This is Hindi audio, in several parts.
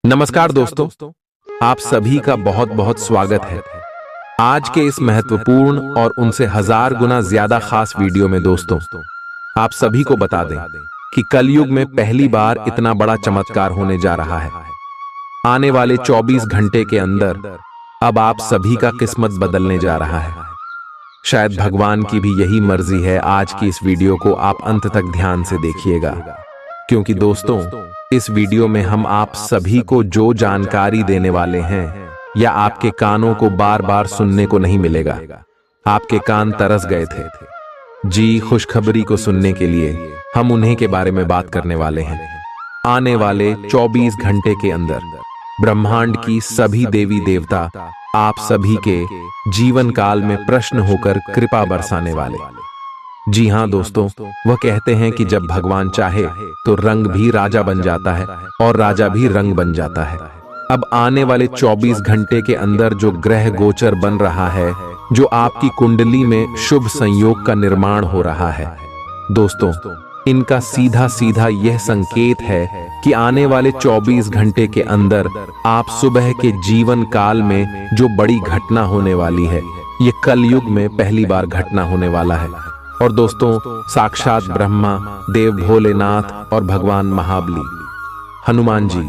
नमस्कार दोस्तों, आप सभी का बहुत बहुत स्वागत है। आज के इस महत्वपूर्ण और उनसे 1000 गुना ज्यादा खास वीडियो में दोस्तों, आप सभी को बता दें कि कलयुग में पहली बार इतना बड़ा चमत्कार होने जा रहा है। आने वाले 24 घंटे के अंदर अब आप सभी का किस्मत बदलने जा रहा है। शायद भगवान की भी यही मर्जी है। आज की इस वीडियो को आप अंत तक ध्यान से देखिएगा, क्योंकि दोस्तों इस वीडियो में हम आप सभी को जो जानकारी देने वाले हैं या आपके कानों को बार बार सुनने को नहीं मिलेगा। आपके कान तरस गए थे जी खुशखबरी को सुनने के लिए। हम उन्हीं के बारे में बात करने वाले हैं। आने वाले 24 घंटे के अंदर ब्रह्मांड की सभी देवी देवता आप सभी के जीवन काल में प्रश्न होकर कृपा बरसाने वाले। जी हाँ दोस्तों, वह कहते हैं कि जब भगवान चाहे तो रंग भी राजा बन जाता है और राजा भी रंग बन जाता है। अब आने वाले 24 घंटे के अंदर जो ग्रह गोचर बन रहा है, जो आपकी कुंडली में शुभ संयोग का निर्माण हो रहा है दोस्तों, इनका सीधा सीधा यह संकेत है कि आने वाले 24 घंटे के अंदर आप सुबह के जीवन काल में जो बड़ी घटना होने वाली है, ये कलयुग में पहली बार घटना होने वाला है। और दोस्तों साक्षात ब्रह्मा, देव भोलेनाथ और भगवान महाबली हनुमान जी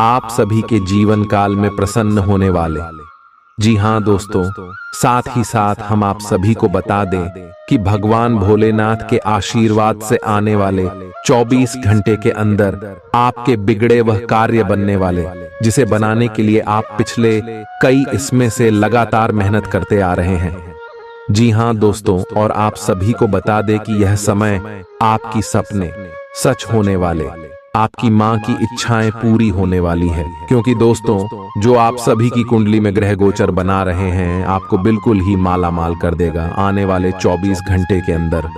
आप सभी के जीवन काल में प्रसन्न होने वाले। जी हाँ दोस्तों, साथ ही साथ हम आप सभी को बता दें कि भगवान भोलेनाथ के आशीर्वाद से आने वाले 24 घंटे के अंदर आपके बिगड़े वह कार्य बनने वाले, जिसे बनाने के लिए आप पिछले कई इसमें से लगातार मेहनत करते आ रहे हैं। जी हाँ दोस्तों, और आप सभी को बता दें कि यह समय आपकी सपने सच होने वाले, आपकी माँ की इच्छाएं पूरी होने वाली है। क्योंकि दोस्तों जो आप सभी की कुंडली में ग्रह गोचर बना रहे हैं, आपको बिल्कुल ही माला माल कर देगा आने वाले 24 घंटे के अंदर।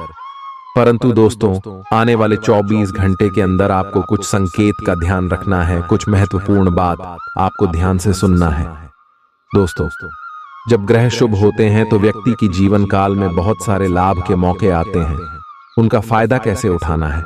परंतु दोस्तों आने वाले 24 घंटे के अंदर आपको कुछ संकेत का ध्यान रखना है, कुछ महत्वपूर्ण बात आपको ध्यान से सुनना है। दोस्तों जब ग्रह शुभ होते हैं तो व्यक्ति की जीवन काल में बहुत सारे लाभ के मौके आते हैं। उनका फायदा कैसे उठाना है,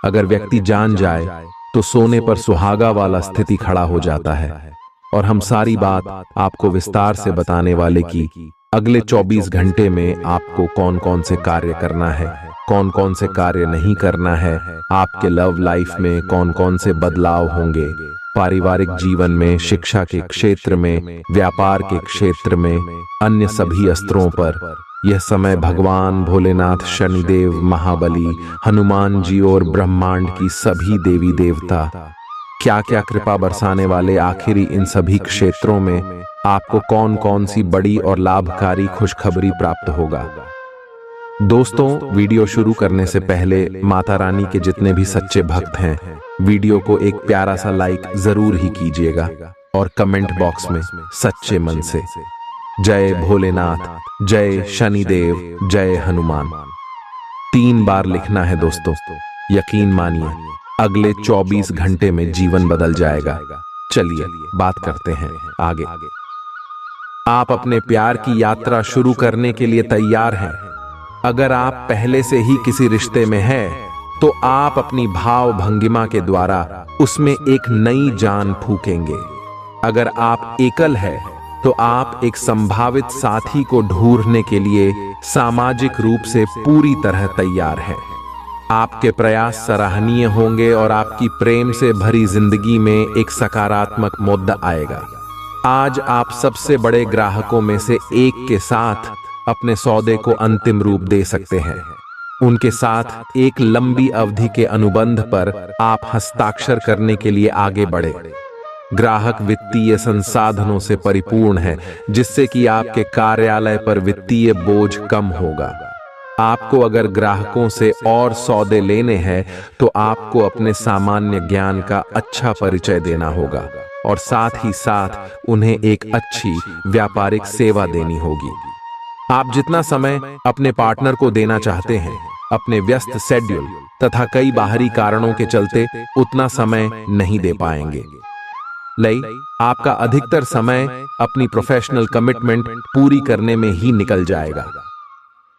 अगर व्यक्ति जान जाए तो सोने पर सुहागा वाला स्थिति खड़ा हो जाता है। और हम सारी बात आपको विस्तार से बताने वाले कि अगले 24 घंटे में आपको कौन कौन से कार्य करना है, कौन कौन से कार्य नहीं करना है, आपके लव लाइफ में कौन कौन से बदलाव होंगे, पारिवारिक जीवन में, शिक्षा के क्षेत्र में, व्यापार के क्षेत्र में, अन्य सभी अस्त्रों पर यह समय भगवान भोलेनाथ, शनिदेव, महाबली, हनुमान जी और ब्रह्मांड की सभी देवी देवता क्या क्या कृपा बरसाने वाले। आखिरी इन सभी क्षेत्रों में आपको कौन कौन सी बड़ी और लाभकारी खुशखबरी प्राप्त होगा। दोस्तों वीडियो शुरू करने से पहले माता रानी के जितने भी सच्चे भक्त हैं, वीडियो को एक प्यारा सा लाइक जरूर ही कीजिएगा और कमेंट बॉक्स में सच्चे मन से जय भोलेनाथ, जय शनिदेव, जय हनुमान 3 बार लिखना है दोस्तों। यकीन मानिए अगले 24 घंटे में जीवन बदल जाएगा। चलिए बात करते हैं आगे। आप अपने प्यार की यात्रा शुरू करने के लिए तैयार हैं? अगर आप पहले से ही किसी रिश्ते में हैं, तो आप अपनी भाव भंगिमा के द्वारा उसमें एक नई जान फूकेंगे। अगर आप एकल हैं, तो आप एक संभावित साथी को ढूंढने के लिए सामाजिक रूप से पूरी तरह तैयार हैं। आपके प्रयास सराहनीय होंगे और आपकी प्रेम से भरी जिंदगी में एक सकारात्मक मुद्दा आएगा। आज आप सबसे बड़े ग्राहकों में से एक के साथ अपने सौदे को अंतिम रूप दे सकते हैं। उनके साथ एक लंबी अवधि के अनुबंध पर आप हस्ताक्षर करने के लिए आगे बढ़े। ग्राहक वित्तीय संसाधनों से परिपूर्ण है, जिससे कि आपके कार्यालय पर वित्तीय बोझ कम होगा। आपको अगर ग्राहकों से और सौदे लेने हैं, तो आपको अपने सामान्य ज्ञान का अच्छा परिचय देना होगा और साथ ही साथ उन्हें एक अच्छी व्यापारिक सेवा देनी होगी। आप जितना समय अपने पार्टनर को देना चाहते हैं, अपने व्यस्त शेड्यूल तथा कई बाहरी कारणों के चलते उतना समय नहीं दे पाएंगे। आपका अधिकतर समय अपनी प्रोफेशनल कमिटमेंट पूरी करने में ही निकल जाएगा।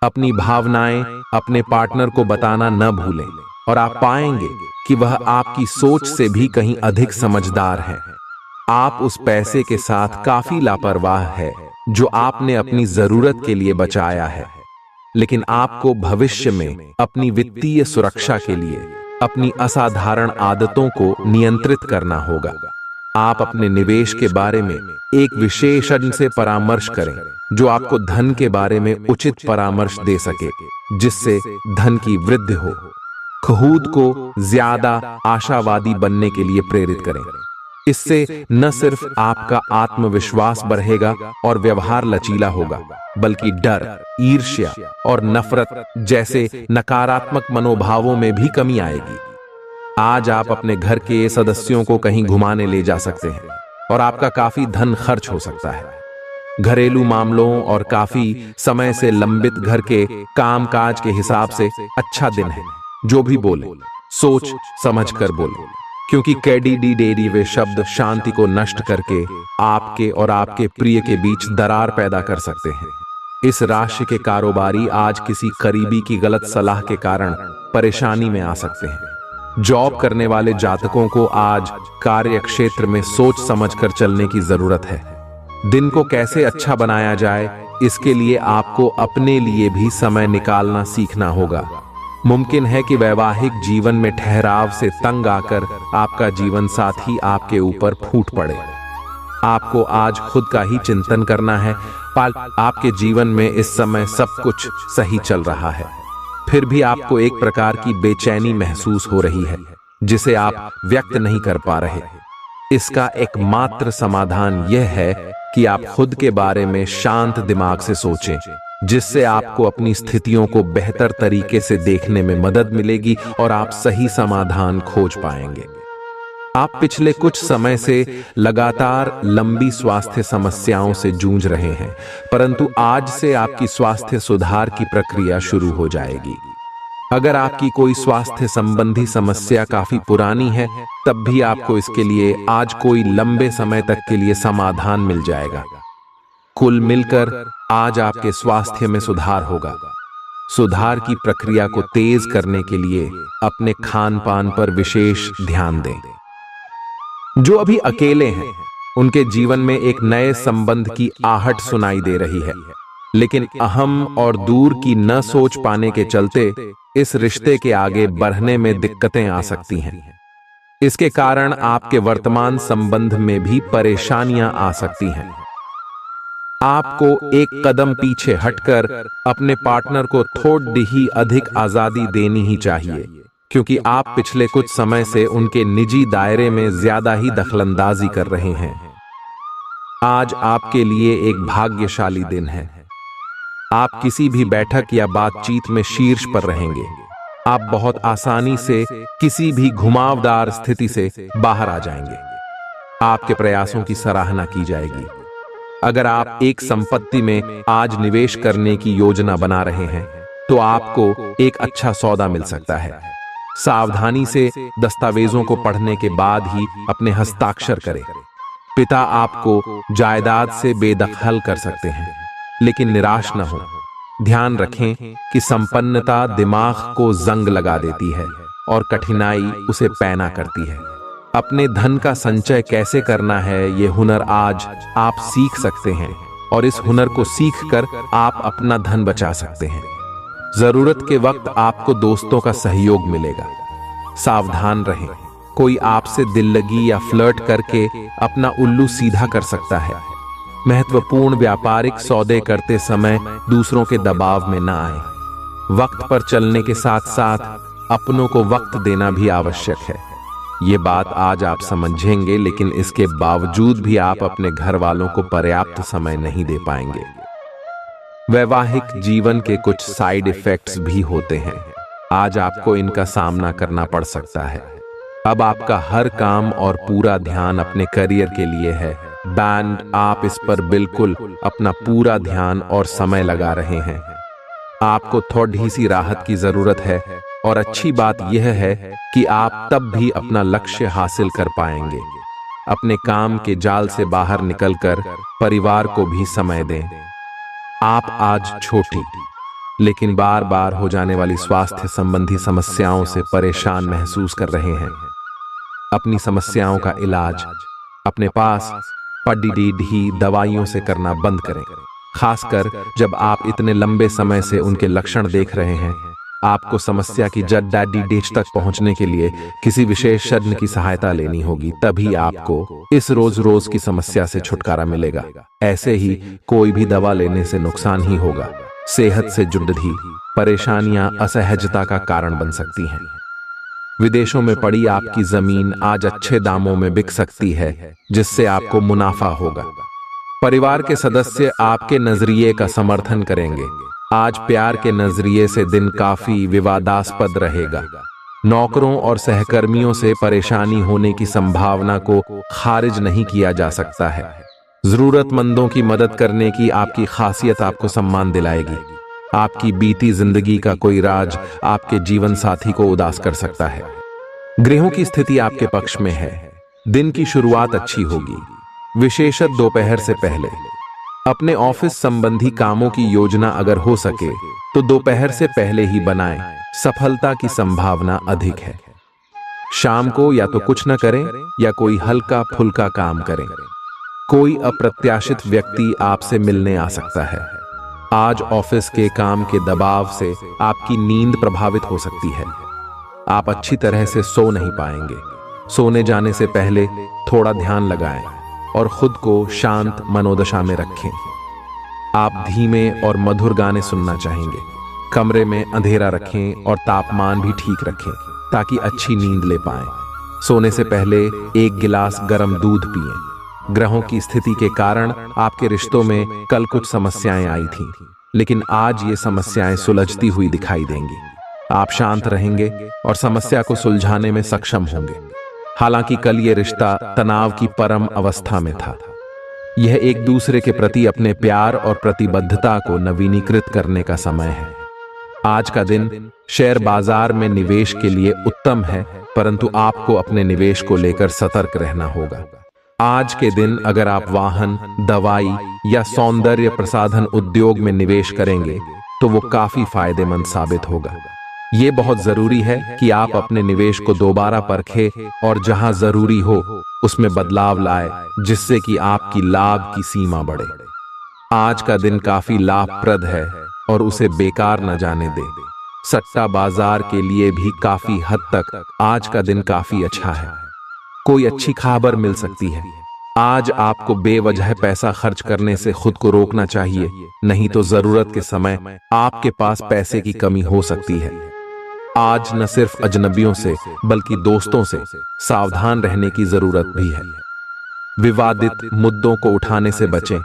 अपनी भावनाएं अपने पार्टनर को बताना न भूलें और आप पाएंगे कि वह आपकी सोच से भी कहीं अधिक समझदार है। आप उस पैसे के साथ काफी लापरवाह है जो आपने अपनी जरूरत के लिए बचाया है, लेकिन आपको भविष्य में अपनी वित्तीय सुरक्षा के लिए अपनी असाधारण आदतों को नियंत्रित करना होगा। आप अपने निवेश के बारे में एक विशेषज्ञ से परामर्श करें जो आपको धन के बारे में उचित परामर्श दे सके, जिससे धन की वृद्धि हो। खुद को ज्यादा आशावादी बनने के लिए प्रेरित करें। इससे न सिर्फ आपका आत्मविश्वास बढ़ेगा और व्यवहार लचीला होगा, बल्कि डर, ईर्ष्या और नफरत जैसे नकारात्मक मनोभावों में भी कमी आएगी। आज आप अपने घर के सदस्यों को कहीं घुमाने ले जा सकते हैं और आपका काफी धन खर्च हो सकता है। घरेलू मामलों और काफी समय से लंबित घर के कामकाज के हिसाब से अच्छा दिन है। जो भी बोले सोच समझ कर बोले, क्योंकि कैडी वे शब्द शांति को नष्ट करके आपके और आपके प्रिय के बीच दरार पैदा कर सकते हैं। इस राशि के कारोबारी आज किसी करीबी की गलत सलाह के कारण परेशानी में आ सकते हैं। जॉब करने वाले जातकों को आज कार्य क्षेत्र में सोच समझकर चलने की जरूरत है। दिन को कैसे अच्छा बनाया जाए, इसके लिए आपको अपने लिए भी समय निकालना सीखना होगा। मुमकिन है कि वैवाहिक जीवन में ठहराव से तंग आकर आपका जीवन साथी आपके ऊपर फूट पड़े। आपको आज खुद का ही चिंतन करना है। आपके जीवन में इस समय सब कुछ सही चल रहा है, फिर भी आपको एक प्रकार की बेचैनी महसूस हो रही है जिसे आप व्यक्त नहीं कर पा रहे। इसका एकमात्र समाधान यह है कि आप खुद के बारे में शांत दिमाग से सोचें, जिससे आपको अपनी स्थितियों को बेहतर तरीके से देखने में मदद मिलेगी और आप सही समाधान खोज पाएंगे। आप पिछले कुछ समय से लगातार लंबी स्वास्थ्य समस्याओं से जूझ रहे हैं, परंतु आज से आपकी स्वास्थ्य सुधार की प्रक्रिया शुरू हो जाएगी। अगर आपकी कोई स्वास्थ्य संबंधी समस्या काफी पुरानी है, तब भी आपको इसके लिए आज कोई लंबे समय तक के लिए समाधान मिल जाएगा। कुल मिलकर आज आपके स्वास्थ्य में सुधार होगा। सुधार की प्रक्रिया को तेज करने के लिए अपने खान पान पर विशेष ध्यान दें। जो अभी अकेले हैं, उनके जीवन में एक नए संबंध की आहट सुनाई दे रही है, लेकिन अहम और दूर की न सोच पाने के चलते इस रिश्ते के आगे बढ़ने में दिक्कतें आ सकती हैं। इसके कारण आपके वर्तमान संबंध में भी परेशानियां आ सकती हैं। आपको एक कदम पीछे हटकर अपने पार्टनर को थोड़ी ही अधिक आजादी देनी ही चाहिए, क्योंकि आप पिछले कुछ समय से उनके निजी दायरे में ज्यादा ही दखलंदाजी कर रहे हैं। आज आपके लिए एक भाग्यशाली दिन है। आप किसी भी बैठक या बातचीत में शीर्ष पर रहेंगे। आप बहुत आसानी से किसी भी घुमावदार स्थिति से बाहर आ जाएंगे। आपके प्रयासों की सराहना की जाएगी। अगर आप एक संपत्ति में आज निवेश करने की योजना बना रहे हैं, तो आपको एक अच्छा सौदा मिल सकता है। सावधानी से दस्तावेजों को पढ़ने के बाद ही अपने हस्ताक्षर करें। पिता आपको जायदाद से बेदखल कर सकते हैं, लेकिन निराश न हो। ध्यान रखें कि संपन्नता दिमाग को जंग लगा देती है और कठिनाई उसे पैना करती है। अपने धन का संचय कैसे करना है, ये हुनर आज आप सीख सकते हैं, और इस हुनर को सीखकर आप अपना धन बचा सकते हैं। जरूरत के वक्त आपको दोस्तों का सहयोग मिलेगा। सावधान रहें, कोई आपसे दिल लगी या फ्लर्ट करके अपना उल्लू सीधा कर सकता है। महत्वपूर्ण व्यापारिक सौदे करते समय दूसरों के दबाव में ना आए। वक्त पर चलने के साथ साथ अपनों को वक्त देना भी आवश्यक है। ये बात आज आप समझेंगे, लेकिन इसके बावजूद भी आप अपने घर वालों को पर्याप्त समय नहीं दे पाएंगे। वैवाहिक जीवन के कुछ साइड इफेक्ट्स भी होते हैं। आज आपको इनका सामना करना पड़ सकता है। अब आपका हर काम और पूरा ध्यान अपने करियर के लिए है। बैंड, आप इस पर बिल्कुल अपना पूरा ध्यान और समय लगा रहे हैं। आपको थोड़ी सी राहत की जरूरत है, और अच्छी बात यह है कि आप तब भी अपना लक्ष्य हासिल कर पाएंगे। अपने काम के जाल से बाहर निकलकर परिवार को भी समय दें। आप आज छोटी लेकिन बार बार हो जाने वाली स्वास्थ्य संबंधी समस्याओं से परेशान महसूस कर रहे हैं। अपनी समस्याओं का इलाज अपने पास पड़ी दवाइयों से करना बंद करें, खासकर जब आप इतने लंबे समय से उनके लक्षण देख रहे हैं। आपको समस्या की जड़ डेच तक पहुंचने के लिए किसी विशेषज्ञ की सहायता लेनी होगी, तभी आपको इस रोज रोज की समस्या से छुटकारा मिलेगा। ऐसे ही कोई भी दवा लेने से नुकसान ही होगा। सेहत से जुड़ी परेशानियां असहजता का कारण बन सकती हैं। विदेशों में पड़ी आपकी जमीन आज अच्छे दामों में बिक सकती है, जिससे आपको मुनाफा होगा। परिवार के सदस्य आपके नजरिए का समर्थन करेंगे। आज प्यार के नजरिए से दिन काफी विवादास्पद रहेगा। नौकरों और सहकर्मियों से परेशानी होने की संभावना को खारिज नहीं किया जा सकता है। जरूरतमंदों की मदद करने की आपकी खासियत आपको सम्मान दिलाएगी। आपकी बीती जिंदगी का कोई राज आपके जीवन साथी को उदास कर सकता है। ग्रहों की स्थिति आपके पक्ष में है। दिन की शुरुआत अच्छी होगी, विशेषतः दोपहर से पहले। अपने ऑफिस संबंधी कामों की योजना अगर हो सके तो दोपहर से पहले ही बनाएं, सफलता की संभावना अधिक है। शाम को या तो कुछ न करें या कोई हल्का फुल्का काम करें। कोई अप्रत्याशित व्यक्ति आपसे मिलने आ सकता है। आज ऑफिस के काम के दबाव से आपकी नींद प्रभावित हो सकती है। आप अच्छी तरह से सो नहीं पाएंगे। सोने जाने से पहले थोड़ा ध्यान लगाएं और खुद को शांत मनोदशा में रखें। आप धीमे और मधुर गाने सुनना चाहेंगे। कमरे में अंधेरा रखें और तापमान भी ठीक रखें ताकि अच्छी नींद ले पाएं। सोने से पहले 1 गिलास गर्म दूध पिएं। ग्रहों की स्थिति के कारण आपके रिश्तों में कल कुछ समस्याएं आई थीं, लेकिन आज ये समस्याएं सुलझती हुई दिखाई देंगी। आप शांत रहेंगे और समस्या को सुलझाने में सक्षम होंगे। हालांकि कल ये रिश्ता तनाव की परम अवस्था में था। यह एक दूसरे के प्रति अपने प्यार और प्रतिबद्धता को नवीनीकृत करने का समय है। आज का दिन शेयर बाजार में निवेश के लिए उत्तम है, परंतु आपको अपने निवेश को लेकर सतर्क रहना होगा। आज के दिन अगर आप वाहन, दवाई या सौंदर्य प्रसाधन उद्योग में निवेश करेंगे तो वो काफी फायदेमंद साबित होगा। ये बहुत जरूरी है कि आप अपने निवेश को दोबारा परखें और जहां जरूरी हो उसमें बदलाव लाए, जिससे कि आपकी लाभ की सीमा बढ़े। आज का दिन काफी लाभप्रद है और उसे बेकार न जाने दें। सट्टा बाजार के लिए भी काफी हद तक आज का दिन काफी अच्छा है। कोई अच्छी खबर मिल सकती है। आज आपको बेवजह पैसा खर्च करने से खुद को रोकना चाहिए, नहीं तो जरूरत के समय आपके पास पैसे की कमी हो सकती है। आज न सिर्फ अजनबियों से बल्कि दोस्तों से सावधान रहने की जरूरत भी है। विवादित मुद्दों को उठाने से बचें।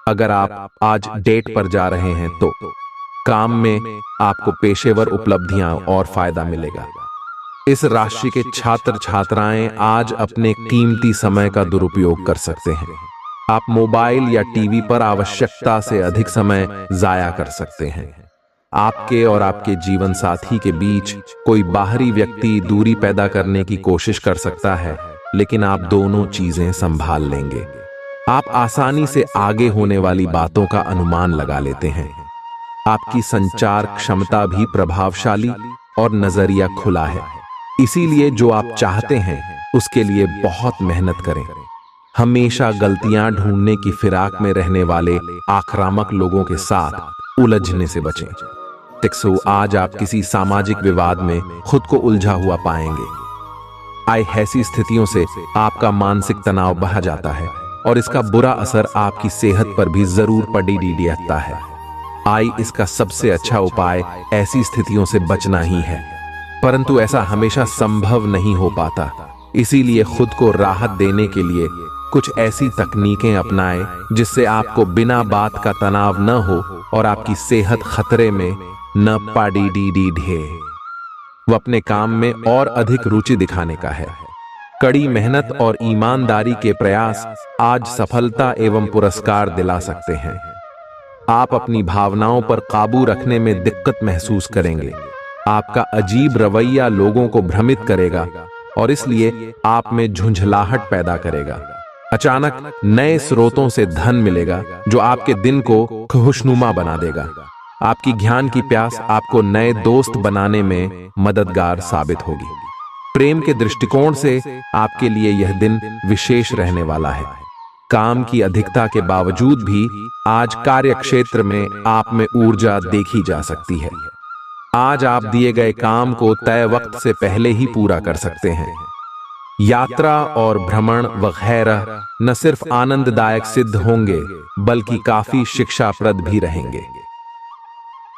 अगर आप आज डेट पर जा रहे हैं तो काम में आपको पेशेवर उपलब्धियां और फायदा मिलेगा। इस राशि के छात्र छात्राएं आज अपने कीमती समय का दुरुपयोग कर सकते हैं। आप मोबाइल या टीवी पर आवश्यकता से अधिक समय जाया कर सकते हैं। आपके और आपके जीवन साथी के बीच कोई बाहरी व्यक्ति दूरी पैदा करने की कोशिश कर सकता है, लेकिन आप दोनों चीजें संभाल लेंगे। आप आसानी से आगे होने वाली बातों का अनुमान लगा लेते हैं। आपकी संचार क्षमता भी प्रभावशाली और नजरिया खुला है, इसीलिए जो आप चाहते हैं उसके लिए बहुत मेहनत करें। हमेशा गलतियां ढूंढने की फिराक में रहने वाले आक्रामक लोगों के साथ उलझने से बचें। आज आप किसी सामाजिक विवाद में खुद को उलझा हुआ पाएंगे। ऐसी स्थितियों से आपका मानसिक तनाव बढ़ जाता है और इसका बुरा असर आपकी सेहत पर भी जरूर पड़ता है। इसका सबसे अच्छा उपाय ऐसी स्थितियों से बचना ही है, परंतु ऐसा हमेशा संभव नहीं हो पाता। इसीलिए खुद को राहत देने के लिए कुछ ऐसी तकनीकें अपनाएं जिससे आपको बिना बात का तनाव न हो और आपकी सेहत खतरे में न पड़े। वो अपने काम में और अधिक रुचि दिखाने का है। कड़ी मेहनत और ईमानदारी के प्रयास आज सफलता एवं पुरस्कार दिला सकते हैं। आप अपनी भावनाओं पर काबू रखने में दिक्कत महसूस करेंगे। आपका अजीब रवैया लोगों को भ्रमित करेगा और इसलिए आप में झुंझलाहट पैदा करेगा। अचानक नए स्रोतों से धन मिलेगा जो आपके दिन को खुशनुमा बना देगा। आपकी ज्ञान की प्यास आपको नए दोस्त बनाने में मददगार साबित होगी। प्रेम के दृष्टिकोण से आपके लिए यह दिन विशेष रहने वाला है। काम की अधिकता के बावजूद भी आज कार्य क्षेत्र में आप में ऊर्जा देखी जा सकती है। आज आप दिए गए काम को तय वक्त से पहले ही पूरा कर सकते हैं। यात्रा और भ्रमण वगैरह न सिर्फ आनंददायक सिद्ध होंगे बल्कि काफी शिक्षाप्रद भी रहेंगे।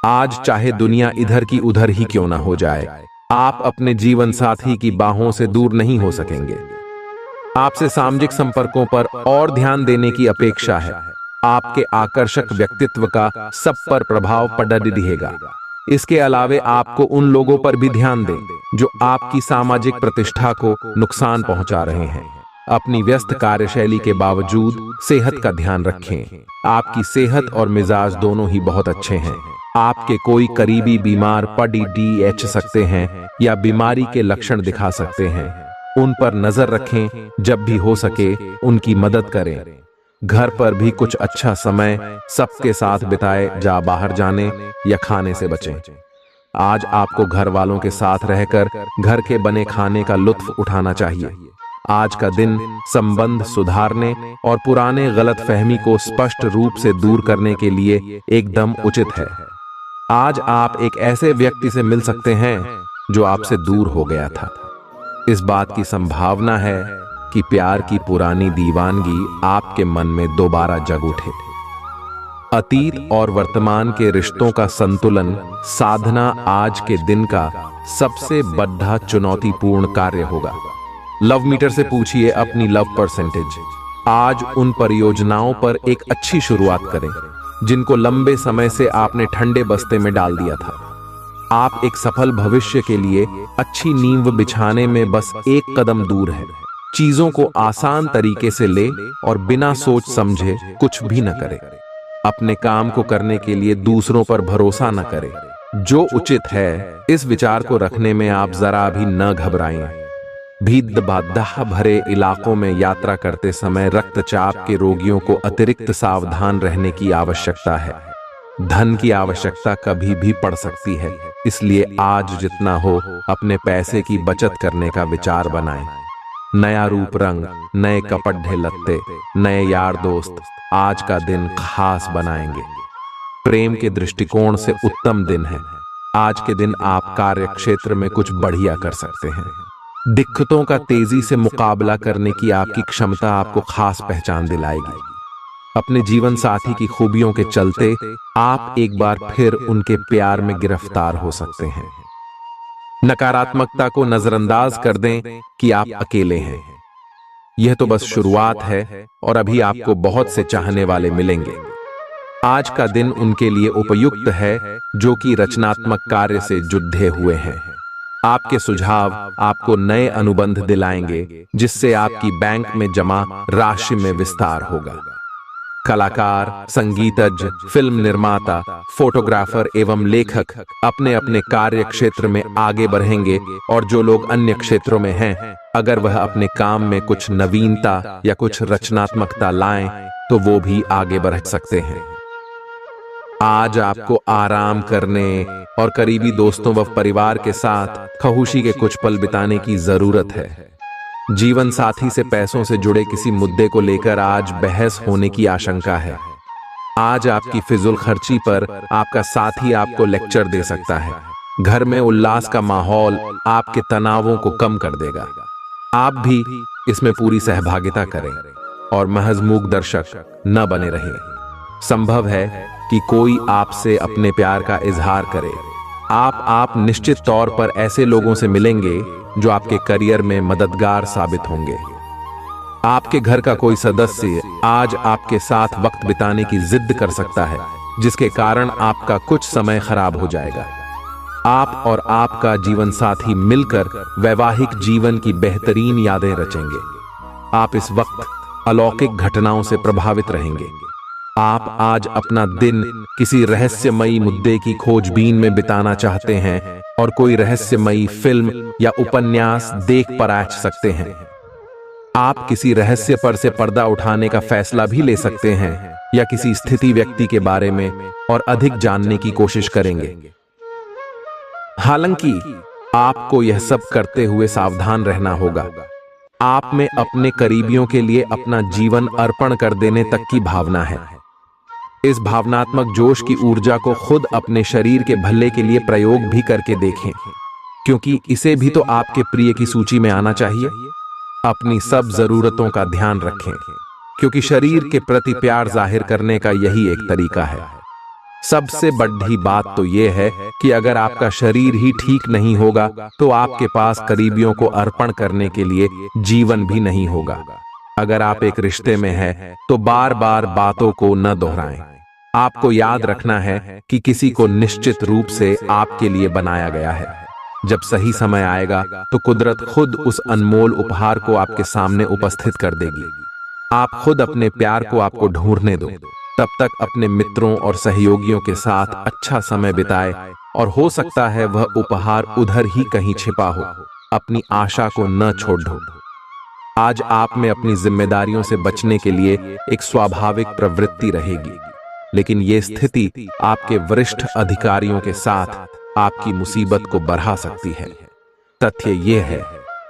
आज चाहे दुनिया इधर की उधर ही क्यों ना हो जाए, आप अपने जीवन साथी की बाहों से दूर नहीं हो सकेंगे। आपसे सामाजिक संपर्कों पर और ध्यान देने की अपेक्षा है। आपके आकर्षक व्यक्तित्व का सब पर प्रभाव पड़ रहेगा। इसके अलावे आपको उन लोगों पर भी ध्यान दें जो आपकी सामाजिक प्रतिष्ठा को नुकसान पहुंचा रहे हैं। अपनी व्यस्त कार्यशैली के बावजूद सेहत का ध्यान रखें। आपकी सेहत और मिजाज दोनों ही बहुत अच्छे हैं। आपके कोई करीबी बीमार पड़ सकते हैं या बीमारी के लक्षण दिखा सकते हैं। उन पर नजर रखें, जब भी हो सके उनकी मदद करें। घर पर भी कुछ अच्छा समय सबके साथ बिताए, जा बाहर जाने या खाने से बचें। आज आपको घर वालों के साथ रहकर घर के बने खाने का लुत्फ उठाना चाहिए। आज का दिन संबंध सुधारने और पुराने गलतफहमी को स्पष्ट रूप से दूर करने के लिए एकदम उचित है। आज आप एक ऐसे व्यक्ति से मिल सकते हैं जो आपसे दूर हो गया था। इस बात की संभावना है कि प्यार की पुरानी दीवानगी आपके मन में दोबारा जग उठे। अतीत और वर्तमान के रिश्तों का संतुलन साधना आज के दिन का सबसे बड़ा चुनौतीपूर्ण कार्य होगा। लव मीटर से पूछिए अपनी लव परसेंटेज। आज उन परियोजनाओं पर एक अच्छी शुरुआत करें जिनको लंबे समय से आपने ठंडे बस्ते में डाल दिया था। आप एक सफल भविष्य के लिए अच्छी नींव बिछाने में बस एक कदम दूर है। चीजों को आसान तरीके से ले और बिना सोच समझे कुछ भी न करें। अपने काम को करने के लिए दूसरों पर भरोसा न करें। जो उचित है इस विचार को रखने में आप जरा भी न घबराएं। भीड़ भाड़ भरे इलाकों में यात्रा करते समय रक्तचाप के रोगियों को अतिरिक्त सावधान रहने की आवश्यकता है। धन की आवश्यकता कभी भी पड़ सकती है, इसलिए आज जितना हो अपने पैसे की बचत करने का विचार बनाएं। नया रूप रंग, नए कपड़े लत्ते, नए यार दोस्त आज का दिन खास बनाएंगे। प्रेम के दृष्टिकोण से उत्तम दिन है। आज के दिन आप कार्य क्षेत्र में कुछ बढ़िया कर सकते हैं। दिक्कतों का तेजी से मुकाबला करने की आपकी क्षमता आपको खास पहचान दिलाएगी। अपने जीवन साथी की खूबियों के चलते आप एक बार फिर उनके प्यार में गिरफ्तार हो सकते हैं। नकारात्मकता को नजरअंदाज कर दें कि आप अकेले हैं। यह तो बस शुरुआत है और अभी आपको बहुत से चाहने वाले मिलेंगे। आज का दिन उनके लिए उपयुक्त है जो कि रचनात्मक कार्य से जुड़े हुए हैं। आपके सुझाव आपको नए अनुबंध दिलाएंगे जिससे आपकी बैंक में जमा राशि में विस्तार होगा। कलाकार, संगीतज्ञ, फिल्म निर्माता, फोटोग्राफर एवं लेखक अपने अपने कार्य क्षेत्र में आगे बढ़ेंगे और जो लोग अन्य क्षेत्रों में हैं, अगर वह अपने काम में कुछ नवीनता या कुछ रचनात्मकता लाएं तो वो भी आगे बढ़ सकते हैं। आज आपको आराम करने और करीबी दोस्तों व परिवार के साथ खुशी के कुछ पल बिताने की जरूरत है। जीवन साथी से पैसों से जुड़े किसी मुद्दे को लेकर आज बहस होने की आशंका है। आज आपकी फिजूल खर्ची पर आपका साथी आपको लेक्चर दे सकता है। घर में उल्लास का माहौल आपके तनावों को कम कर देगा। आप भी इसमें पूरी सहभागिता करें और महज मूक दर्शक न बने रहें। संभव है कि कोई आपसे अपने प्यार का इजहार करे। आप निश्चित तौर पर ऐसे लोगों से मिलेंगे जो आपके करियर में मददगार साबित होंगे। आपके घर का कोई सदस्य आज आपके साथ वक्त बिताने की जिद कर सकता है, जिसके कारण आपका कुछ समय खराब हो जाएगा। आप और आपका जीवन साथी मिलकर वैवाहिक जीवन की बेहतरीन यादें रचेंगे। आप इस वक्त अलौकिक घटनाओं से प्रभावित रहेंगे। आप आज अपना दिन किसी रहस्यमयी मुद्दे की खोजबीन में बिताना चाहते हैं और कोई रहस्यमयी फिल्म या उपन्यास देख पराच सकते हैं। आप किसी रहस्य पर से पर्दा उठाने का फैसला भी ले सकते हैं या किसी स्थिति व्यक्ति के बारे में और अधिक जानने की कोशिश करेंगे। हालांकि आपको यह सब करते हुए सावधान रहना होगा। आप में अपने करीबियों के लिए अपना जीवन अर्पण कर देने तक की भावना है। इस भावनात्मक जोश की ऊर्जा को खुद अपने शरीर के भले के लिए प्रयोग भी करके देखें, क्योंकि इसे भी तो आपके प्रिय की सूची में आना चाहिए। अपनी सब जरूरतों का ध्यान रखें, क्योंकि शरीर के प्रति प्यार जाहिर करने का यही एक तरीका है। सबसे बड़ी बात तो यह है कि अगर आपका शरीर ही ठीक नहीं होगा तो आपके पास करीबियों को अर्पण करने के लिए जीवन भी नहीं होगा। अगर आप एक रिश्ते में हैं तो बार बार बातों को न दोहराएं। आपको याद रखना है कि किसी को निश्चित रूप से आपके लिए बनाया गया है। जब सही समय आएगा तो कुदरत खुद उस अनमोल उपहार को आपके सामने उपस्थित कर देगी। आप खुद अपने प्यार को आपको ढूंढने दो। तब तक अपने मित्रों और सहयोगियों के साथ अच्छा समय बिताए, और हो सकता है वह उपहार उधर ही कहीं छिपा हो। अपनी आशा को न छोड़ दो। आज आप में अपनी जिम्मेदारियों से बचने के लिए एक स्वाभाविक प्रवृत्ति रहेगी, लेकिन यह स्थिति आपके वरिष्ठ अधिकारियों के साथ आपकी मुसीबत को बढ़ा सकती है। तथ्य यह है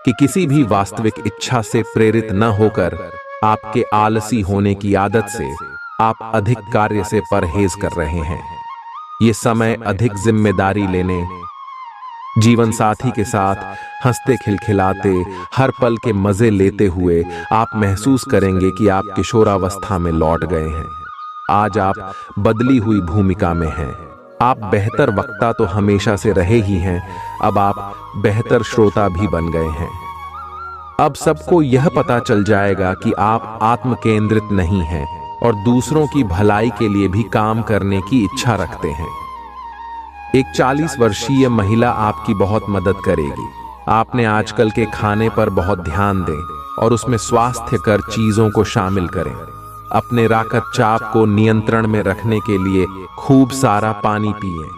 कि किसी भी वास्तविक इच्छा से प्रेरित न होकर आपके आलसी होने की आदत से आप अधिक कार्य से परहेज कर रहे हैं। ये समय अधिक जिम्मेदारी लेने, जीवन साथी के साथ हंसते खिलखिलाते हर पल के मजे लेते हुए आप महसूस करेंगे कि आप किशोरावस्था में लौट गए हैं। आज आप बदली हुई भूमिका में हैं। आप बेहतर वक्ता तो हमेशा से रहे ही हैं, अब आप बेहतर श्रोता भी बन गए हैं। अब सबको यह पता चल जाएगा कि आप आत्म केंद्रित नहीं हैं और दूसरों की भलाई के लिए भी काम करने की इच्छा रखते हैं। एक 40 वर्षीय महिला आपकी बहुत मदद करेगी। आपने आजकल के खाने पर बहुत ध्यान दें और उसमें स्वास्थ्यकर चीजों को शामिल करें। अपने रक्तचाप को नियंत्रण में रखने के लिए खूब सारा पानी पिएं।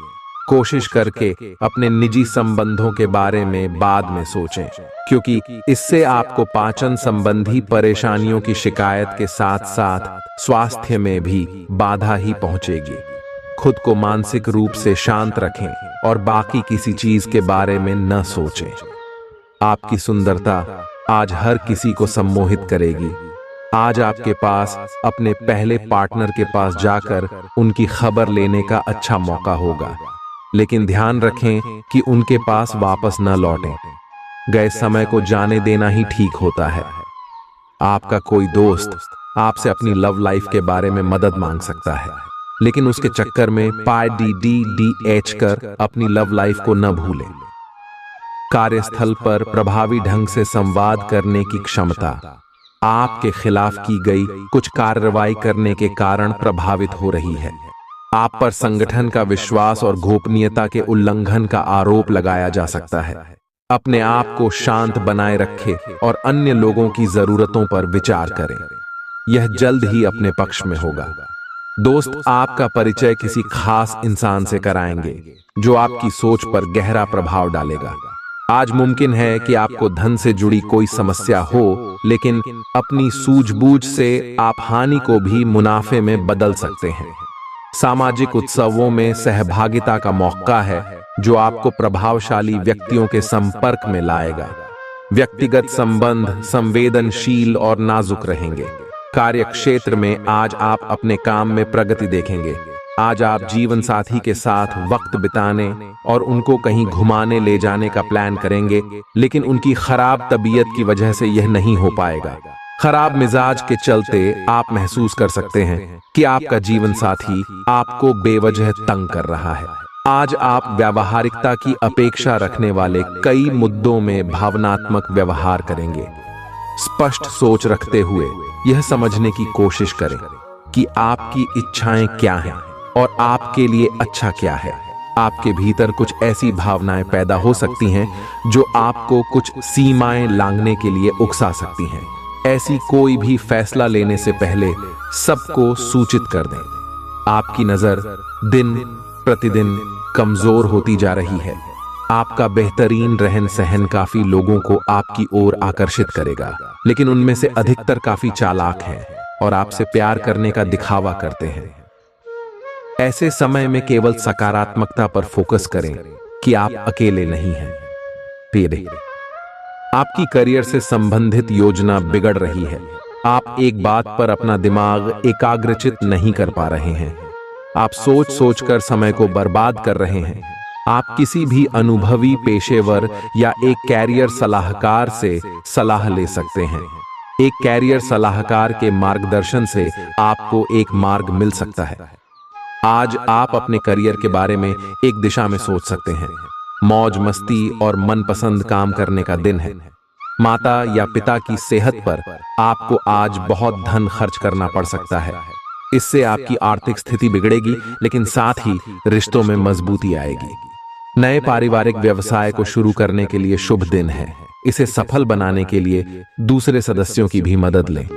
कोशिश करके अपने निजी संबंधों के बारे में बाद में सोचें, क्योंकि इससे आपको पाचन संबंधी परेशानियों की शिकायत के साथ साथ स्वास्थ्य में भी बाधा ही पहुंचेगी। खुद को मानसिक रूप से शांत रखें और बाकी किसी चीज के बारे में न सोचें। आपकी सुंदरता आज हर किसी को सम्मोहित करेगी। आज आपके पास अपने पहले पार्टनर के पास जाकर उनकी खबर लेने का अच्छा मौका होगा, लेकिन ध्यान रखें कि उनके पास वापस न लौटें। गए समय को जाने देना ही ठीक होता है। आपका कोई दोस्त आपसे अपनी लव लाइफ के बारे में मदद मांग सकता है, लेकिन उसके चक्कर में PDDH कर अपनी लव लाइफ को न भूलें। कार्यस्थल पर प्रभावी ढंग से संवाद करने की क्षमता आपके खिलाफ की गई कुछ कार्रवाई करने के कारण प्रभावित हो रही है। आप पर संगठन का विश्वास और गोपनीयता के उल्लंघन का आरोप लगाया जा सकता है। अपने आप को शांत बनाए रखें और अन्य लोगों की जरूरतों पर विचार करें। यह जल्द ही अपने पक्ष में होगा। दोस्त आपका परिचय किसी खास इंसान से कराएंगे जो आपकी सोच पर गहरा प्रभाव डालेगा। आज मुमकिन है कि आपको धन से जुड़ी कोई समस्या हो, लेकिन अपनी सूझबूझ से आप हानि को भी मुनाफे में बदल सकते हैं। सामाजिक उत्सवों में सहभागिता का मौका है जो आपको प्रभावशाली व्यक्तियों के संपर्क में लाएगा। व्यक्तिगत संबंध संवेदनशील और नाजुक रहेंगे। कार्य क्षेत्र में आज आप अपने काम में प्रगति देखेंगे। आज आप जीवन साथी के साथ वक्त बिताने और उनको कहीं घुमाने ले जाने का प्लान करेंगे, लेकिन उनकी खराब तबीयत की वजह से यह नहीं हो पाएगा। खराब मिजाज के चलते आप महसूस कर सकते हैं कि आपका जीवन साथी आपको बेवजह तंग कर रहा है। आज आप व्यावहारिकता की अपेक्षा रखने वाले कई मुद्दों में भावनात्मक व्यवहार करेंगे। स्पष्ट सोच रखते हुए यह समझने की कोशिश करें कि आपकी इच्छाएं क्या हैं और आपके लिए अच्छा क्या है। आपके भीतर कुछ ऐसी भावनाएं पैदा हो सकती हैं जो आपको कुछ सीमाएं लांघने के लिए उकसा सकती हैं। ऐसी कोई भी फैसला लेने से पहले सबको सूचित कर दें। आपकी नजर दिन प्रतिदिन कमजोर होती जा रही है। आपका बेहतरीन रहन सहन काफी लोगों को आपकी ओर आकर्षित करेगा, लेकिन उनमें से अधिकतर काफी चालाक हैं और आपसे प्यार करने का दिखावा करते हैं। ऐसे समय में केवल सकारात्मकता पर फोकस करें कि आप अकेले नहीं हैं। तेरे आपकी करियर से संबंधित योजना बिगड़ रही है। आप एक बात पर अपना दिमाग एकाग्रचित नहीं कर पा रहे हैं। आप सोच सोचकर समय को बर्बाद कर रहे हैं। आप किसी भी अनुभवी पेशेवर या एक कैरियर सलाहकार से सलाह ले सकते हैं। एक कैरियर सलाहकार के मार्गदर्शन से आपको एक मार्ग मिल सकता है। आज आप अपने करियर के बारे में एक दिशा में सोच सकते हैं। मौज मस्ती और मनपसंद काम करने का दिन है। माता या पिता की सेहत पर आपको आज बहुत धन खर्च करना पड़ सकता है। इससे आपकी आर्थिक स्थिति बिगड़ेगी, लेकिन साथ ही रिश्तों में मजबूती आएगी। नए पारिवारिक व्यवसाय को शुरू करने के लिए शुभ दिन है। इसे सफल बनाने के लिए दूसरे सदस्यों की भी मदद लें।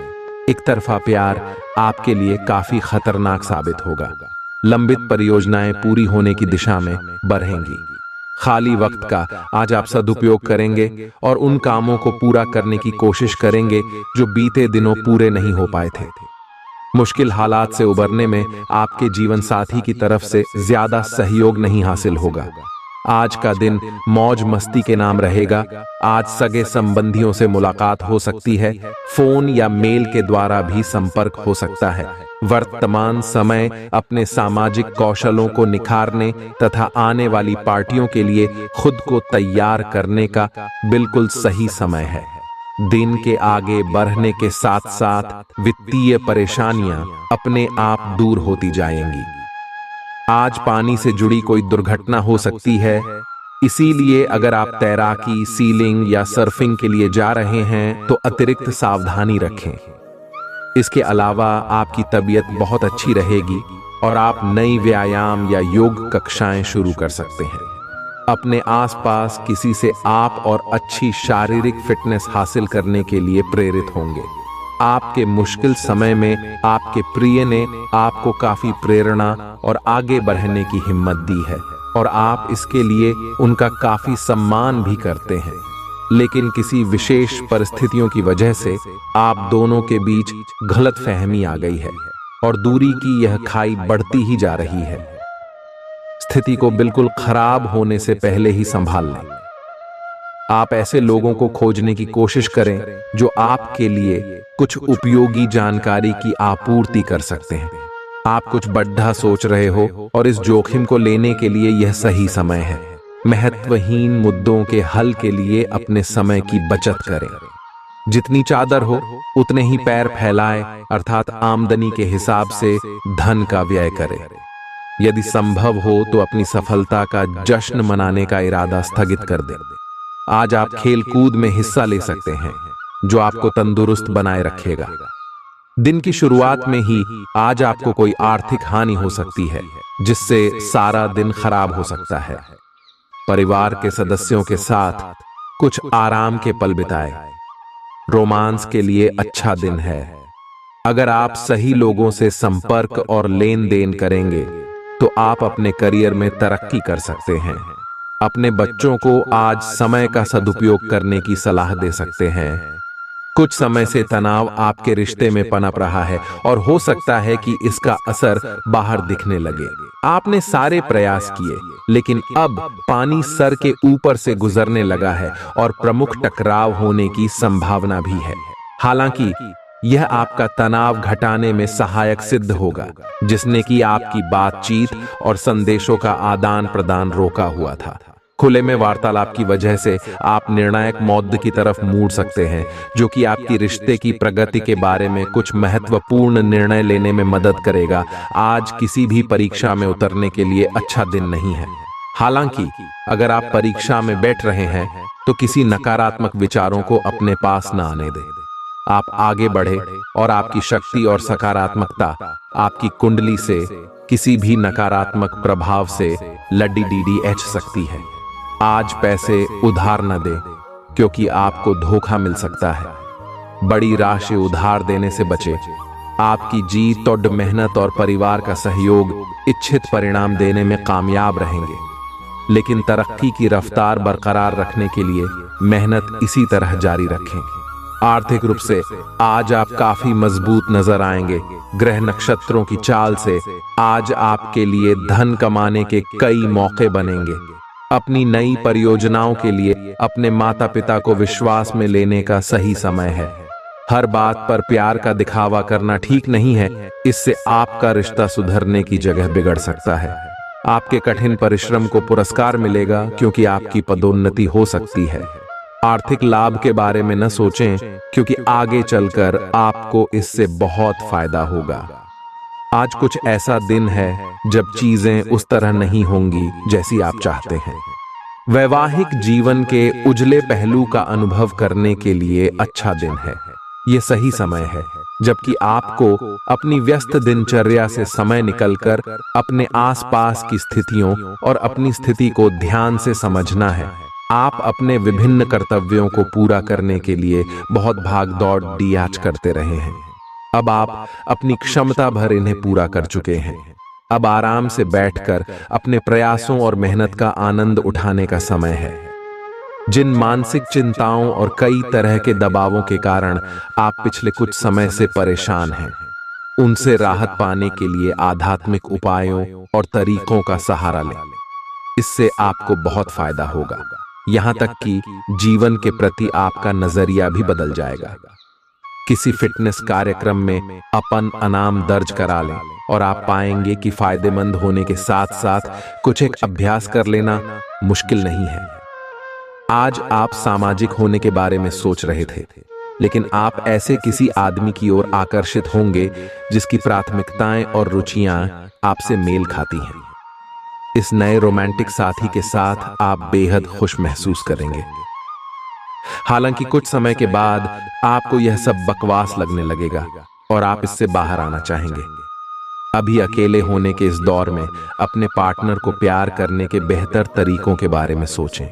एक तरफा प्यार आपके लिए काफी खतरनाक साबित होगा। लंबित परियोजनाएं पूरी होने की दिशा में बढ़ेंगी। खाली वक्त का आज आप सदुपयोग करेंगे और उन कामों को पूरा करने की कोशिश करेंगे जो बीते दिनों पूरे नहीं हो पाए थे। मुश्किल हालात से उबरने में आपके जीवन साथी की तरफ से ज्यादा सहयोग नहीं हासिल होगा। आज का दिन मौज मस्ती के नाम रहेगा। आज सगे संबंधियों से मुलाकात हो सकती है। फोन या मेल के द्वारा भी संपर्क हो सकता है। वर्तमान समय अपने सामाजिक कौशलों को निखारने तथा आने वाली पार्टियों के लिए खुद को तैयार करने का बिल्कुल सही समय है। दिन के आगे बढ़ने के साथ साथ वित्तीय परेशानियां अपने आप दूर होती जाएंगी। आज पानी से जुड़ी कोई दुर्घटना हो सकती है, इसीलिए अगर आप तैराकी, सीलिंग या सर्फिंग के लिए जा रहे हैं तो अतिरिक्त सावधानी रखें। इसके अलावा आपकी तबीयत बहुत अच्छी रहेगी और आप नई व्यायाम या योग कक्षाएं शुरू कर सकते हैं। अपने आसपास किसी से आप और अच्छी शारीरिक फिटनेस हासिल करने के लिए प्रेरित होंगे। आपके मुश्किल समय में आपके प्रिय ने आपको काफी प्रेरणा और आगे बढ़ने की हिम्मत दी है और आप इसके लिए उनका काफी सम्मान भी करते हैं। लेकिन किसी विशेष परिस्थितियों की वजह से आप दोनों के बीच गलतफहमी आ गई है और दूरी की यह खाई बढ़ती ही जा रही है। स्थिति को बिल्कुल खराब होने से पहले ही संभाल लें। आप ऐसे लोगों को खोजने की कोशिश करें जो आपके लिए कुछ उपयोगी जानकारी की आपूर्ति कर सकते हैं। आप कुछ बड़ा सोच रहे हो और इस जोखिम को लेने के लिए यह सही समय है। महत्वहीन मुद्दों के हल के लिए अपने समय की बचत करें। जितनी चादर हो उतने ही पैर फैलाएं, अर्थात आमदनी के हिसाब से धन का व्यय करें। यदि संभव हो तो अपनी सफलता का जश्न मनाने का इरादा स्थगित कर दें। आज आप खेल कूद में हिस्सा ले सकते हैं जो आपको तंदुरुस्त बनाए रखेगा। दिन की शुरुआत में ही आज आपको कोई आर्थिक हानि हो सकती है जिससे सारा दिन खराब हो सकता है। परिवार के सदस्यों के साथ कुछ आराम के पल बिताएं। रोमांस के लिए अच्छा दिन है। अगर आप सही लोगों से संपर्क और लेन देन करेंगे तो आप अपने करियर में तरक्की कर सकते हैं। अपने बच्चों को आज समय का सदुपयोग करने की सलाह दे सकते हैं। कुछ समय से तनाव आपके रिश्ते में पनप रहा है और हो सकता है कि इसका असर बाहर दिखने लगे। आपने सारे प्रयास किए, लेकिन अब पानी सर के ऊपर से गुजरने लगा है और प्रमुख टकराव होने की संभावना भी है। हालांकि यह आपका तनाव घटाने में सहायक सिद्ध होगा, जिसने कि आपकी बातचीत और संदेशों का आदान प्रदान रोका हुआ था। खुले में वार्तालाप की वजह से आप निर्णायक मौद्द की तरफ मुड़ सकते हैं, जो कि आपकी रिश्ते की प्रगति के बारे में कुछ महत्वपूर्ण निर्णय लेने में मदद करेगा। आज किसी भी परीक्षा में उतरने के लिए अच्छा दिन नहीं है। हालांकि अगर आप परीक्षा में बैठ रहे हैं तो किसी नकारात्मक विचारों को अपने पास न आने दें। आप आगे बढ़े और आपकी शक्ति और सकारात्मकता आपकी कुंडली से किसी भी नकारात्मक प्रभाव से लड़ी सकती है। आज पैसे उधार न दें, क्योंकि आपको धोखा मिल सकता है। बड़ी राशि उधार देने से बचें। आपकी जीत और मेहनत और परिवार का सहयोग इच्छित परिणाम देने में कामयाब रहेंगे, लेकिन तरक्की की रफ्तार बरकरार रखने के लिए मेहनत इसी तरह जारी रखें। आर्थिक रूप से आज आप काफी मजबूत नजर आएंगे। ग्रह नक्षत्रों की चाल से आज आपके लिए धन कमाने के कई मौके बनेंगे। अपनी नई परियोजनाओं के लिए अपने माता पिता को विश्वास में लेने का सही समय है। हर बात पर प्यार का दिखावा करना ठीक नहीं है, इससे आपका रिश्ता सुधरने की जगह बिगड़ सकता है। आपके कठिन परिश्रम को पुरस्कार मिलेगा क्योंकि आपकी पदोन्नति हो सकती है। आर्थिक लाभ के बारे में न सोचें क्योंकि आगे चलकर आपको इससे बहुत फायदा होगा। आज कुछ ऐसा दिन है जब चीजें उस तरह नहीं होंगी जैसी आप चाहते हैं। वैवाहिक जीवन के उजले पहलू का अनुभव करने के लिए अच्छा दिन है। ये सही समय है जबकि आपको अपनी व्यस्त दिनचर्या से समय निकलकर अपने आसपास की स्थितियों और अपनी स्थिति को ध्यान से समझना है। आप अपने विभिन्न कर्तव्यों को पूरा करने के लिए बहुत भाग-दौड़ आज करते रहे हैं। अब आप अपनी क्षमता भर इन्हें पूरा कर चुके हैं। अब आराम से बैठकर अपने प्रयासों और मेहनत का आनंद उठाने का समय है। जिन मानसिक चिंताओं और कई तरह के दबावों के कारण आप पिछले कुछ समय से परेशान हैं, उनसे राहत पाने के लिए आध्यात्मिक उपायों और तरीकों का सहारा लें। इससे आपको बहुत फायदा होगा, यहाँ तक कि जीवन के प्रति आपका नजरिया भी बदल जाएगा। किसी फिटनेस कार्यक्रम में अपन इनाम दर्ज करा लें और आप पाएंगे कि फायदेमंद होने के साथ साथ कुछ एक अभ्यास कर लेना मुश्किल नहीं है। आज आप सामाजिक होने के बारे में सोच रहे थे, लेकिन आप ऐसे किसी आदमी की ओर आकर्षित होंगे जिसकी प्राथमिकताएं और रुचियां आपसे मेल खाती हैं। इस नए रोमांटिक साथी के साथ आप बेहद खुश महसूस करेंगे। हालांकि कुछ समय के बाद आपको यह सब बकवास लगने लगेगा और आप इससे बाहर आना चाहेंगे। अभी अकेले होने के इस दौर में अपने पार्टनर को प्यार करने के बेहतर तरीकों के बारे में सोचें।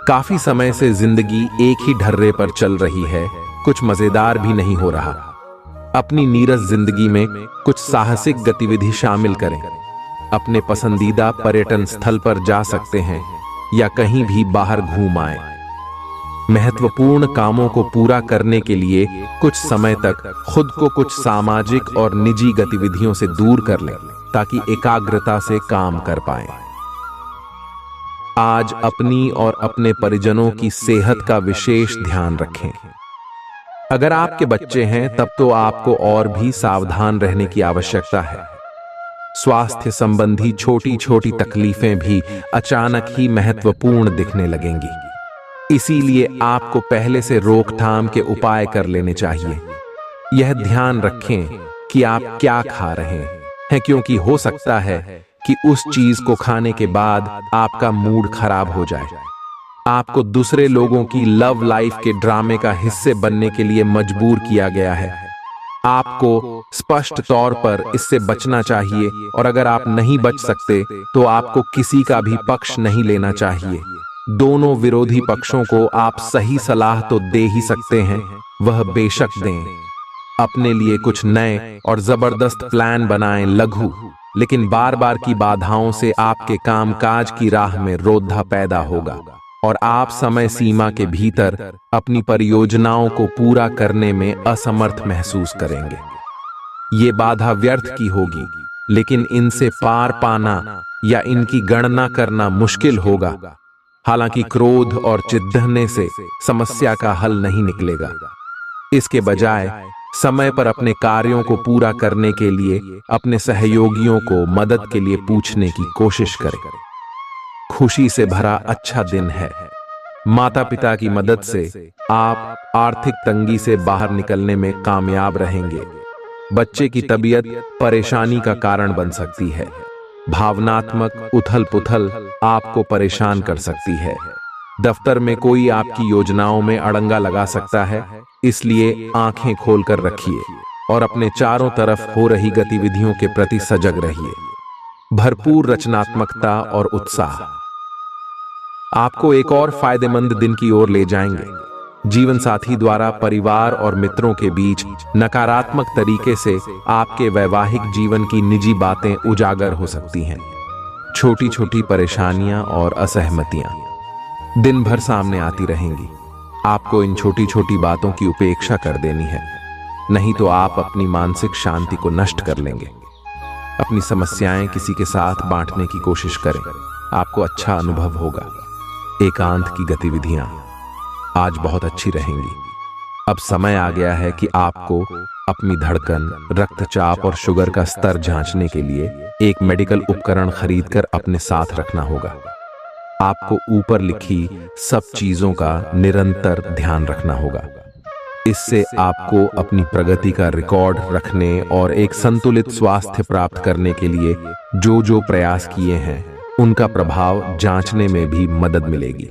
काफी समय से जिंदगी एक ही ढर्रे पर चल रही है, कुछ मजेदार भी नहीं हो रहा। अपनी नीरस जिंदगी में कुछ साहसिक गतिविधि शामिल करें। अपने पसंदीदा पर्यटन स्थल पर जा सकते हैं या कहीं भी बाहर घूम आए। महत्वपूर्ण कामों को पूरा करने के लिए कुछ समय तक खुद को कुछ सामाजिक और निजी गतिविधियों से दूर कर लें ताकि एकाग्रता से काम कर पाएं। आज अपनी और अपने परिजनों की सेहत का विशेष ध्यान रखें। अगर आपके बच्चे हैं तब तो आपको और भी सावधान रहने की आवश्यकता है। स्वास्थ्य संबंधी छोटी छोटी तकलीफें भी अचानक ही महत्वपूर्ण दिखने लगेंगी। इसीलिए आपको पहले से रोकथाम के उपाय कर लेने चाहिए। यह ध्यान रखें कि आप क्या खा रहे हैं, क्योंकि हो सकता है कि उस चीज को खाने के बाद आपका मूड खराब हो जाए। आपको दूसरे लोगों की लव लाइफ के ड्रामे का हिस्से बनने के लिए मजबूर किया गया है। आपको स्पष्ट तौर पर इससे बचना चाहिए और अगर आप नहीं बच सकते तो आपको किसी का भी पक्ष नहीं लेना चाहिए। दोनों विरोधी पक्षों को आप सही सलाह तो दे ही सकते हैं, वह बेशक दें। अपने लिए कुछ नए और जबरदस्त प्लान बनाएं, लघु लेकिन बार बार की बाधाओं से आपके कामकाज की राह में रोधा पैदा होगा और आप समय सीमा के भीतर अपनी परियोजनाओं को पूरा करने में असमर्थ महसूस करेंगे। ये बाधा व्यर्थ की होगी, लेकिन इनसे पार पाना या इनकी गणना करना मुश्किल होगा। हालांकि क्रोध और चिढ़ने से समस्या का हल नहीं निकलेगा। इसके बजाय समय पर अपने कार्यों को पूरा करने के लिए अपने सहयोगियों को मदद के लिए पूछने की कोशिश करें। खुशी से भरा अच्छा दिन है। माता पिता की मदद से आप आर्थिक तंगी से बाहर निकलने में कामयाब रहेंगे। बच्चे की तबीयत परेशानी का कारण बन सकती है। भावनात्मक उथल पुथल आपको परेशान कर सकती है। दफ्तर में कोई आपकी योजनाओं में अड़ंगा लगा सकता है, इसलिए आंखें खोलकर रखिए और अपने चारों तरफ हो रही गतिविधियों के प्रति सजग रहिए। भरपूर रचनात्मकता और उत्साह आपको एक और फायदेमंद दिन की ओर ले जाएंगे। जीवन साथी द्वारा परिवार और मित्रों के बीच नकारात्मक तरीके से आपके वैवाहिक जीवन की निजी बातें उजागर हो सकती हैं। छोटी छोटी परेशानियां और असहमतियां दिन भर सामने आती रहेंगी। आपको इन छोटी छोटी बातों की उपेक्षा कर देनी है, नहीं तो आप अपनी मानसिक शांति को नष्ट कर लेंगे। अपनी समस्याएं किसी के साथ बांटने की कोशिश करें। आपको अच्छा अनुभव होगा। एकांत की गतिविधियां आज बहुत अच्छी रहेंगी। अब समय आ गया है कि आपको अपनी धड़कन, रक्तचाप और शुगर का स्तर जांचने के लिए एक मेडिकल उपकरण खरीदकर अपने साथ रखना होगा। आपको ऊपर लिखी सब चीजों का निरंतर ध्यान रखना होगा। इससे आपको अपनी प्रगति का रिकॉर्ड रखने और एक संतुलित स्वास्थ्य प्राप्त करने के लिए जो प्रयास किए हैं उनका प्रभाव जांचने में भी मदद मिलेगी।